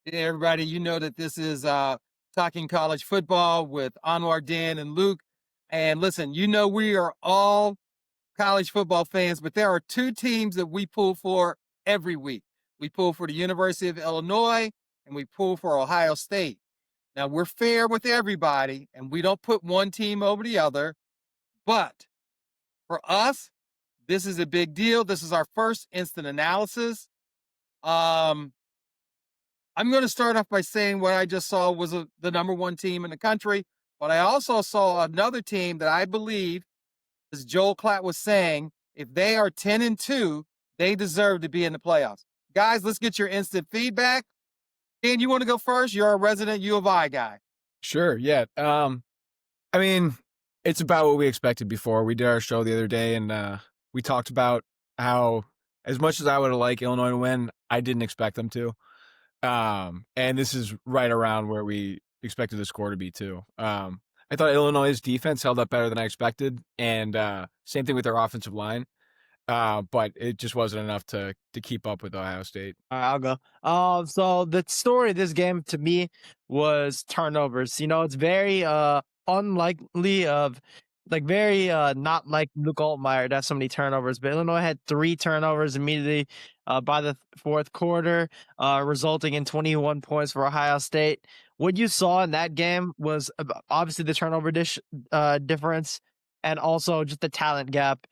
Hey, everybody, you know that this is Talking College Football with Anwar, Dan, and Luke. And listen, you know we are all college football fans, but there are two teams that we pull for every week. We pull for the University of Illinois and we pull for Ohio State. Now, we're fair with everybody and we don't put one team over the other, but for us, this is a big deal. This is our first instant analysis. Um, I'm going to start off by saying what I just saw was the number one team in the country, but I also saw another team that I believe, as Joel Klatt was saying, if they are 10-2, they deserve to be in the playoffs. Guys, let's get your instant feedback. Dan, you want to go first? You're a resident U of I guy. Sure. Yeah. I mean, it's about what we expected before. We did our show the other day, and we talked about how, as much as I would have liked Illinois to win, I didn't expect them to. And this is right around where we expected the score to be too. I thought Illinois' defense held up better than I expected, and same thing with their offensive line. But it just wasn't enough to keep up with Ohio State. All right, I'll go. So the story of this game to me was turnovers. It's very unlikely of very not like Luke Altmaier to have so many turnovers. But Illinois had 3 turnovers immediately by the fourth quarter, resulting in 21 points for Ohio State. What you saw in that game was obviously the turnover difference, and also just the talent gap.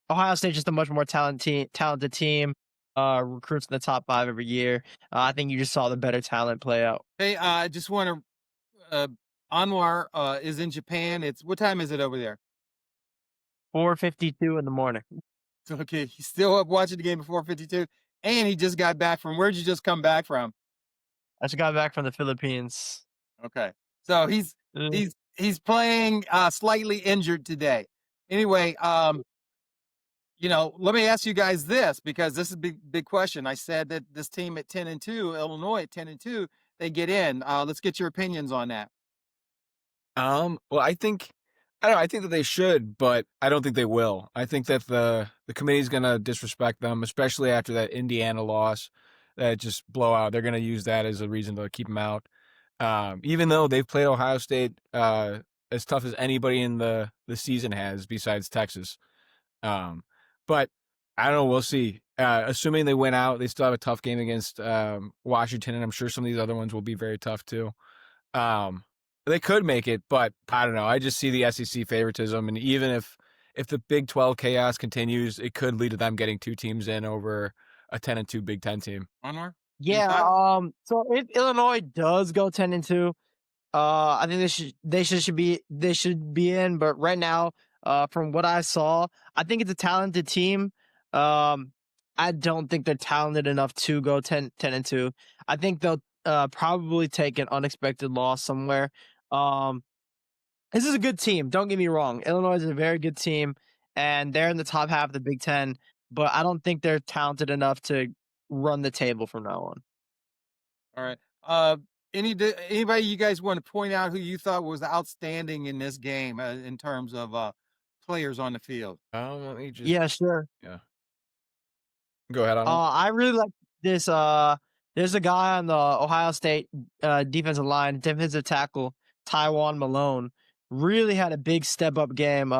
Ohio State just a much more talented team. Recruits in the top 5 every year. I think you just saw the better talent play out. Hey, I just want to, Anwar is in Japan. What time is it over there? 4:52 in the morning. Okay, he's still up watching the game at 4:52, and he just got back from, where'd you just come back from? I just got back from the Philippines. Okay. So he's Mm. he's playing slightly injured today. Anyway, let me ask you guys this, because this is a big question. I said that this team at 10-2, Illinois at 10-2, they get in. Let's get your opinions on that. Well, I don't know, I think that they should, but I don't think they will. I think that the committee's gonna disrespect them, especially after that Indiana loss, that just blowout. They're gonna use that as a reason to keep them out. Even though they've played Ohio State as tough as anybody in the season has, besides Texas. Um, but I don't know. We'll see. Assuming they win out, they still have a tough game against Washington, and I'm sure some of these other ones will be very tough too. Um, they could make it, but I don't know. I just see the SEC favoritism, and even if the Big 12 chaos continues, it could lead to them getting 2 teams in over a 10-2 Big 10 team. Honor? Yeah. So if Illinois does go 10-2, I think they should be in. But right now, from what I saw, I think it's a talented team. I don't think they're talented enough to go 10-2. I think they'll probably take an unexpected loss somewhere. Um, This is a good team. Don't get me wrong. Illinois is a very good team, and they're in the top half of the Big Ten. But I don't think they're talented enough to run the table from now on. All right. Anybody you guys want to point out who you thought was outstanding in this game in terms of players on the field? Let me just Yeah, sure. yeah. Go ahead on. I really like this. There's a guy on the Ohio State defensive line, defensive tackle, Taiwan Malone. Really had a big step up game.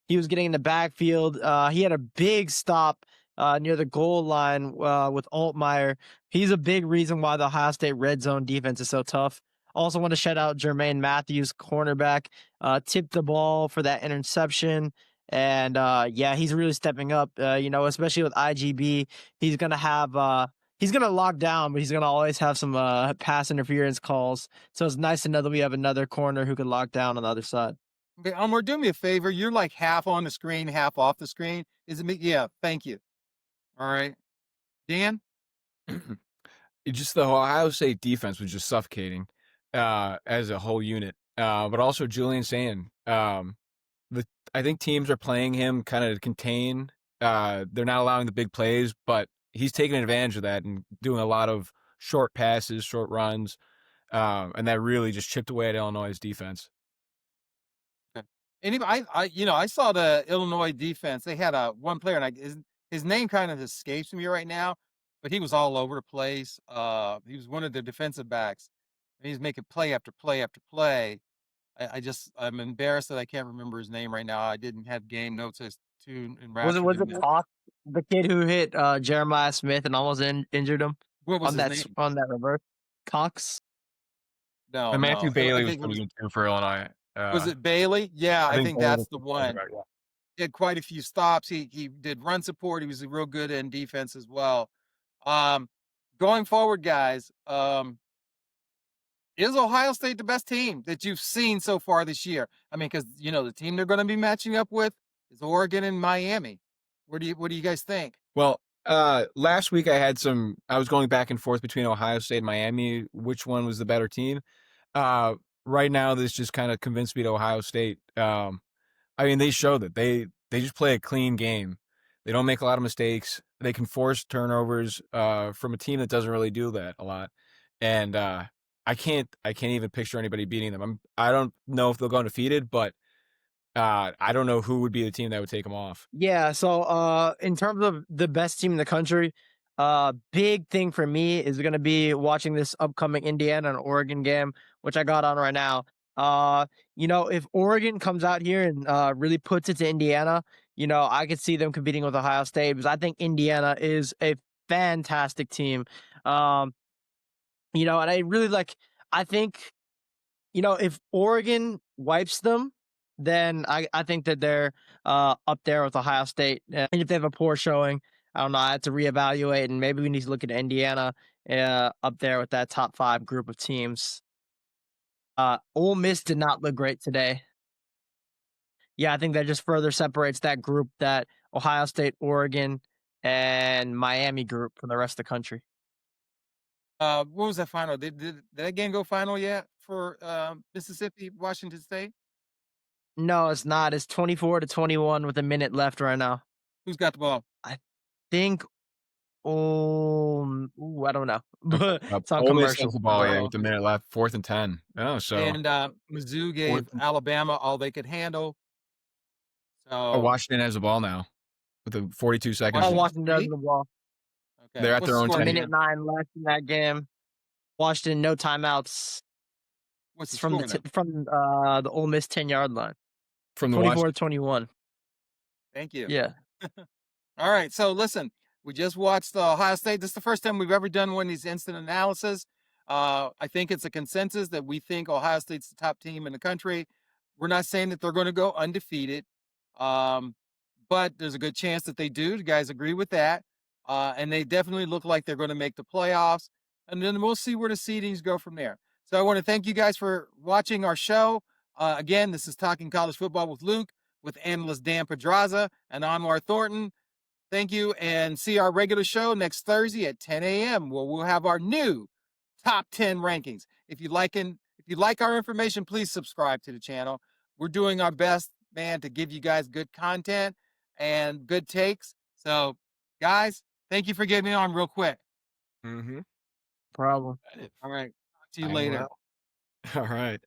He was getting in the backfield. He had a big stop near the goal line with Altmaier. He's a big reason why the Ohio State red zone defense is so tough. Also want to shout out Jermaine Matthews, cornerback, tipped the ball for that interception. And yeah, he's really stepping up. Especially with IGB, he's gonna lock down, but he's gonna always have some pass interference calls. So it's nice to know that we have another corner who can lock down on the other side. Okay, do me a favor. You're like half on the screen, half off the screen. Is it me? Yeah, thank you. All right. Dan? Just the Ohio State defense was just suffocating as a whole unit. But also Julian Sand. I think teams are playing him kind of to contain. They're not allowing the big plays, but he's taking advantage of that and doing a lot of short passes, short runs, and that really just chipped away at Illinois' defense. Okay. Anybody? I saw the Illinois defense. They had one player, and his name kind of escapes me right now. but he was all over the place. He was one of the defensive backs. He's making play after play after play. I'm embarrassed that I can't remember his name right now. I didn't have game notes as too enraptured Was in it this. Cox, the kid who hit Jeremiah Smith and almost injured him What was his name? on that reverse? Cox. No, And Matthew no. I Bailey was think coming in too for Illinois. was it Bailey? Yeah, I I think think Bailey that's was the the center one. back, yeah. He had quite a few stops. He did run support. He was real good in defense as well. Um, Going forward, guys, is Ohio State the best team that you've seen so far this year? I mean, because the team they're going to be matching up with is Oregon and Miami. What do you guys think? Well, last week I was going back and forth between Ohio State and Miami, which one was the better team. Right now, this just kind of convinced me to Ohio State. I mean, they showed that they just play a clean game. They don't make a lot of mistakes. They can force turnovers from a team that doesn't really do that a lot. And I can't even picture anybody beating them. I don't know if they'll go undefeated, but I don't know who would be the team that would take them off. Yeah, so in terms of the best team in the country, big thing for me is going to be watching this upcoming Indiana and Oregon game, which I got on right now. If Oregon comes out here and really puts it to Indiana, I could see them competing with Ohio State because I think Indiana is a fantastic team. Um, and I really I think if Oregon wipes them, then I think that they're up there with Ohio State. And if they have a poor showing, I don't know. I have to reevaluate, and maybe we need to look at Indiana up there with that top 5 group of teams. Ole Miss did not look great today. Yeah, I think that just further separates that group, that Ohio State, Oregon, and Miami group from the rest of the country. What was that final? Did that game go final yet for Mississippi, Washington State? No, it's not. It's 24-21 with a minute left right now. Who's got the ball? I think I don't know, but it's on Ole Miss commercial. has the ball with a minute left, 4th and 10. Oh, so And Mizzou gave Alabama all they could handle. So Washington has the ball now with the 42 seconds. Washington does the ball. Okay. They're at What's their the own score, 10. Minute 9 left in that game. Washington, no timeouts. What's the It's from score the Ole Miss 10-yard line. From the 24-21. Thank you. Yeah. All right. So listen, we just watched Ohio State. This is the first time we've ever done one of these instant analysis. I think it's a consensus that we think Ohio State's the top team in the country. We're not saying that they're going to go undefeated, but there's a good chance that they do. You guys agree with that? And they definitely look like they're going to make the playoffs. And then we'll see where the seedings go from there. So I want to thank you guys for watching our show. Again, this is Talking College Football with Luke, with analyst Dan Pedraza and Anwar Thornton. Thank you, and see our regular show next Thursday at 10 a.m. where we'll have our new top 10 rankings. If you like our information, please subscribe to the channel. We're doing our best, man, to give you guys good content and good takes. So, guys, thank you for getting me on real quick. Mm-hmm. Problem. All right. Talk to you later. All right.